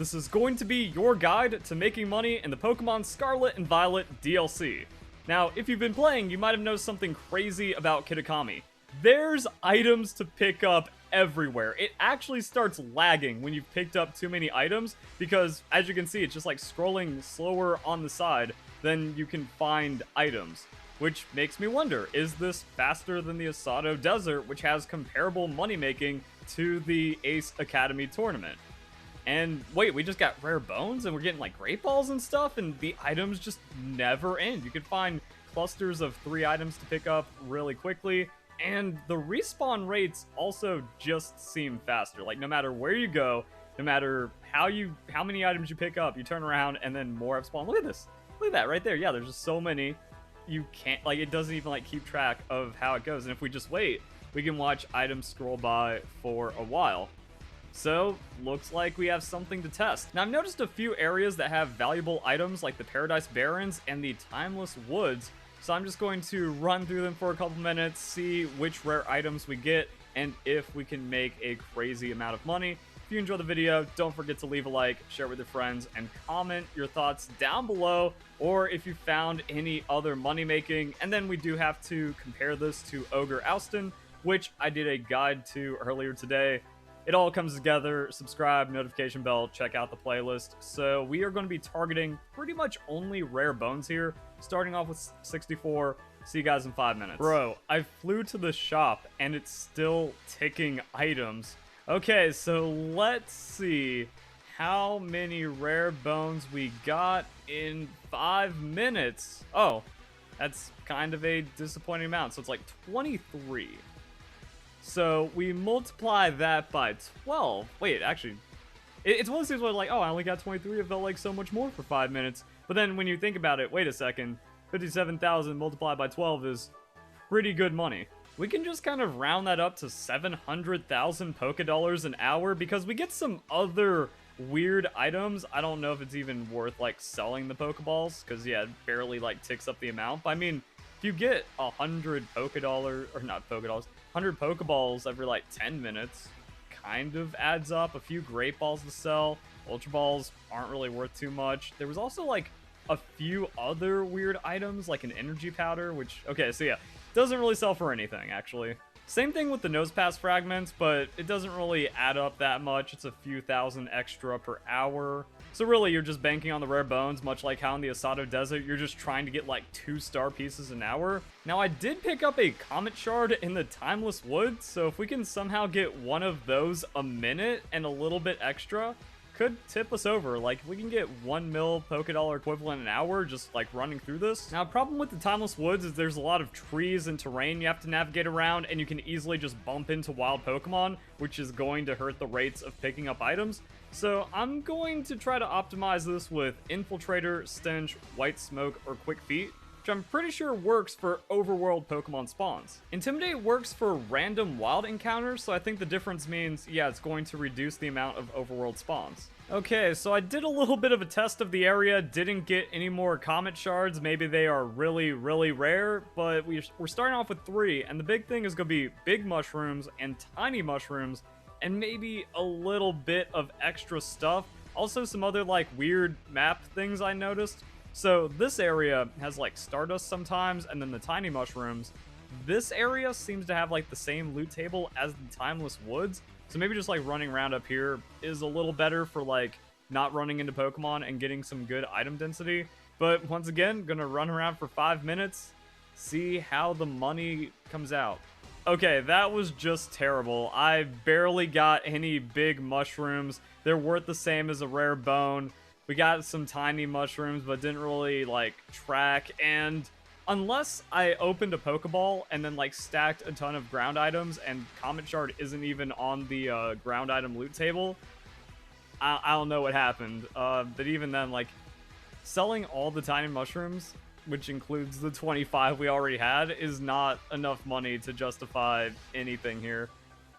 This is going to be your guide to making money in the Pokemon Scarlet and Violet DLC. Now, if you've been playing, you might have noticed something crazy about Kitakami. There's items to pick up everywhere. It actually starts lagging when you've picked up too many items because, as you can see, it's just like scrolling slower on the side than you can find items. Which makes me wonder, is this faster than the Asado Desert, which has comparable money making to the Ace Academy tournament? And wait, we just got rare bones and we're getting like great balls and stuff, and the items just never end. You can find clusters of 3 items to pick up really quickly, and the respawn rates also just seem faster. Like, no matter where you go, no matter how many items you pick up, you turn around and then more have spawned. Look at this. Look at that right there. Yeah, there's just so many. You can't, like, it doesn't even like keep track of how it goes. And if we just wait, we can watch items scroll by for a while. So, looks like we have something to test. Now, I've noticed a few areas that have valuable items like the Paradise Barrens and the Timeless Woods, so I'm just going to run through them for a couple minutes, see which rare items we get, and if we can make a crazy amount of money. If you enjoyed the video, don't forget to leave a like, share it with your friends, and comment your thoughts down below, or if you found any other money making. And then we do have to compare this to Ogre Oustin, which I did a guide to earlier today. It all comes together. Subscribe, notification bell, check out the playlist. So we are going to be targeting pretty much only rare bones here, starting off with 64. See you guys in 5 minutes. Bro, I flew to the shop and it's still ticking items. Okay, so let's see how many rare bones we got in 5 minutes. Oh, that's kind of a disappointing amount. So it's like 23. So we multiply that by 12. Wait, actually, it's one of those things where like, oh, I only got 23. It felt like so much more for 5 minutes. But then when you think about it, wait a second, 57,000 multiplied by 12 is pretty good money. We can just kind of round that up to 700,000 Pokédollars an hour because we get some other weird items. I don't know if it's even worth like selling the Pokeballs because yeah, it barely like ticks up the amount. But I mean, if you get 100 Pokédollars, or not Pokédollars, 100 Pokeballs every like 10 minutes, kind of adds up. A few Great Balls to sell. Ultra Balls aren't really worth too much. There was also like a few other weird items, like an energy powder, which, okay, so yeah, doesn't really sell for anything, actually. Same thing with the Nose Pass fragments, but it doesn't really add up that much. It's a few thousand extra per hour. So really, you're just banking on the rare bones, much like how in the Asado Desert, you're just trying to get like 2-star pieces an hour. Now, I did pick up a Comet Shard in the Timeless Woods, so if we can somehow get one of those a minute and a little bit extra, could tip us over. Like, we can get 1 mil Pokédollar equivalent an hour just like running through this. Now, problem with the Timeless Woods is there's a lot of trees and terrain you have to navigate around, and you can easily just bump into wild Pokemon, which is going to hurt the rates of picking up items. So I'm going to try to optimize this with Infiltrator, Stench, White Smoke, or Quick Feet, which I'm pretty sure works for overworld Pokemon spawns. Intimidate works for random wild encounters, so I think the difference means, yeah, it's going to reduce the amount of overworld spawns. Okay, so I did a little bit of a test of the area, didn't get any more Comet Shards. Maybe they are really, really rare, but we're starting off with 3, and the big thing is going to be big mushrooms and tiny mushrooms, and maybe a little bit of extra stuff. Also some other like weird map things I noticed. So this area has like Stardust sometimes, and then the tiny mushrooms. This area seems to have like the same loot table as the Timeless Woods. So maybe just like running around up here is a little better for like not running into Pokemon and getting some good item density. But once again, gonna run around for 5 minutes, see how the money comes out. Okay, that was just terrible. I barely got any big mushrooms. They're worth the same as a rare bone. We got some tiny mushrooms, but didn't really, like, track. And unless I opened a Pokeball and then, like, stacked a ton of ground items and Comet Shard isn't even on the ground item loot table, I don't know what happened. But even then, like, selling all the tiny mushrooms, which includes the 25 we already had, is not enough money to justify anything here.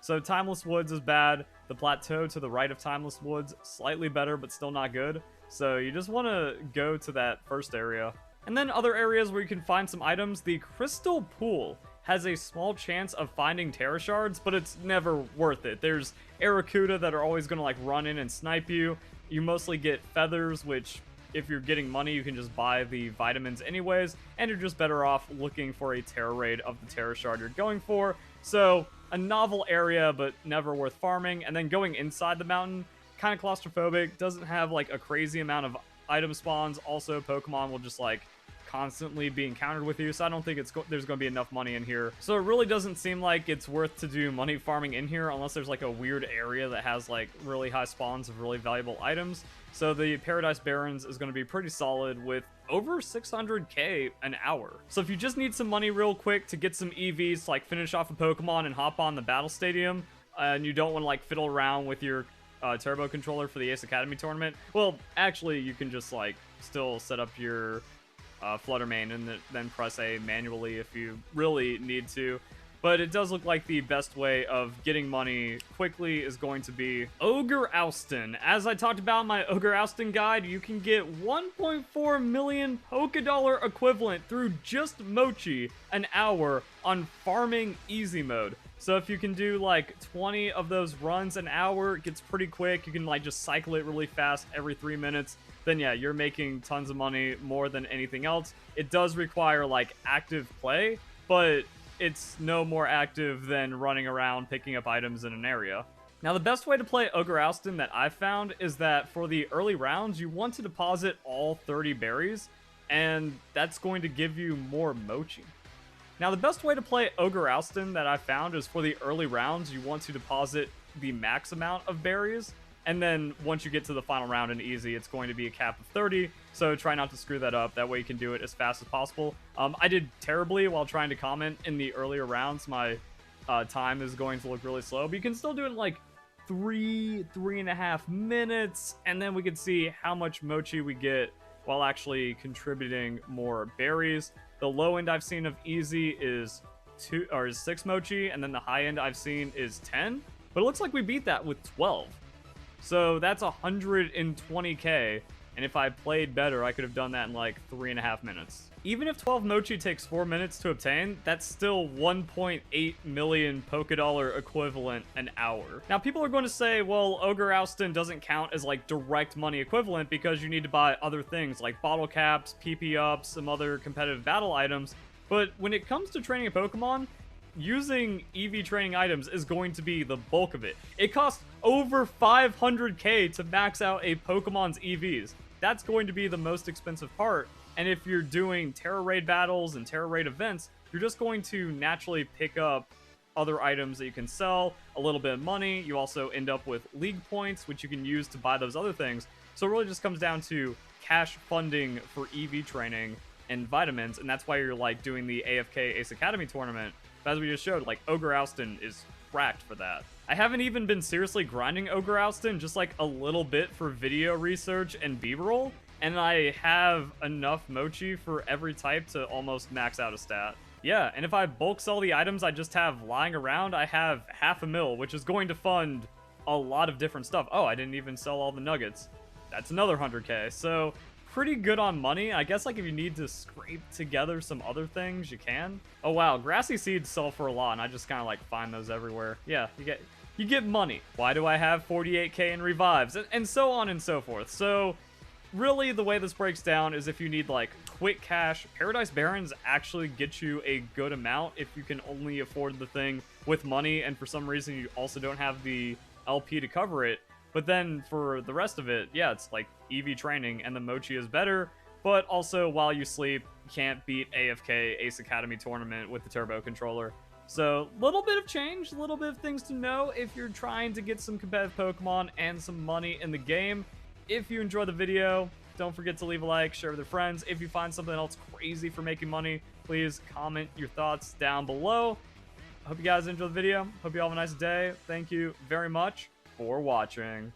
So Timeless Woods is bad. The plateau to the right of Timeless Woods, slightly better, but still not good. So you just want to go to that first area. And then other areas where you can find some items. The Crystal Pool has a small chance of finding Terra Shards, but it's never worth it. There's Arrokuda that are always going to like run in and snipe you. You mostly get feathers, which if you're getting money, you can just buy the vitamins anyways, and you're just better off looking for a Terra raid of the Terra Shard you're going for. So, a novel area, but never worth farming. And then going inside the mountain, kind of claustrophobic, doesn't have like a crazy amount of item spawns. Also, Pokemon will just like constantly be encountered with you, so I don't think there's going to be enough money in here. So it really doesn't seem like it's worth to do money farming in here unless there's like a weird area that has like really high spawns of really valuable items. So the Paradise Barrens is going to be pretty solid with over 600k an hour. So if you just need some money real quick to get some EVs to like finish off a Pokemon and hop on the battle stadium, and you don't want to like fiddle around with your turbo controller for the Ace Academy tournament, well, actually you can just like still set up your Flutter Mane and then press A manually if you really need to. But it does look like the best way of getting money quickly is going to be Ogre Oustin. As I talked about in my Ogre Oustin guide, you can get 1.4 million Pokedollar equivalent through just Mochi an hour on farming easy mode. So if you can do like 20 of those runs an hour, it gets pretty quick. You can like just cycle it really fast every 3 minutes. Then yeah, you're making tons of money more than anything else. It does require like active play, but it's no more active than running around picking up items in an area. Now the best way to play Ogre Oustin that I've found is that for the early rounds, you want to deposit all 30 berries, and that's going to give you more Mochi. Now the best way to play Ogre Oustin that I found is for the early rounds, you want to deposit the max amount of berries, and then once you get to the final round in easy, it's going to be a cap of 30, so try not to screw that up. That way you can do it as fast as possible. I did terribly while trying to comment in the earlier rounds. My time is going to look really slow, but you can still do it in like 3.5 minutes, and then we can see how much Mochi we get while actually contributing more berries. The low end I've seen of easy is 6 Mochi, and then the high end I've seen is 10, but it looks like we beat that with 12. So that's 120k, and if I played better, I could have done that in like 3.5 minutes. Even if 12 Mochi takes 4 minutes to obtain, that's still 1.8 million Pokedollar equivalent an hour. Now people are going to say, well, Ogre Oustin doesn't count as like direct money equivalent because you need to buy other things like bottle caps, PP ups, some other competitive battle items. But when it comes to training a Pokemon, using EV training items is going to be the bulk of it. It costs over 500k to max out a Pokemon's EVs. That's going to be the most expensive part. And if you're doing Terra Raid battles and Terra Raid events, you're just going to naturally pick up other items that you can sell, a little bit of money. You also end up with league points, which you can use to buy those other things. So it really just comes down to cash funding for EV training and vitamins, and that's why you're like doing the AFK Ace Academy tournament. But as we just showed, like Ogre Oustin is cracked for that. I haven't even been seriously grinding Ogre Oustin, just like a little bit for video research and B-roll, and I have enough Mochi for every type to almost max out a stat. Yeah, and if I bulk sell the items I just have lying around, I have 500,000, which is going to fund a lot of different stuff. Oh, I didn't even sell all the nuggets. That's another 100k, so pretty good on money. I guess like if you need to scrape together some other things, you can. Oh wow, grassy seeds sell for a lot, and I just kind of like find those everywhere. Yeah, you get money. Why do I have 48k in revives? And so on and so forth. So really the way this breaks down is if you need like quick cash, Paradise Barrens actually get you a good amount if you can only afford the thing with money, and for some reason you also don't have the LP to cover it. But then for the rest of it, yeah, it's like EV training, and the Mochi is better, but also while you sleep, you can't beat AFK Ace Academy tournament with the turbo controller. So, little bit of change, a little bit of things to know if you're trying to get some competitive Pokemon and some money in the game. If you enjoyed the video, don't forget to leave a like, share with your friends. If you find something else crazy for making money, please comment your thoughts down below. I hope you guys enjoyed the video. Hope you all have a nice day. Thank you very much for watching.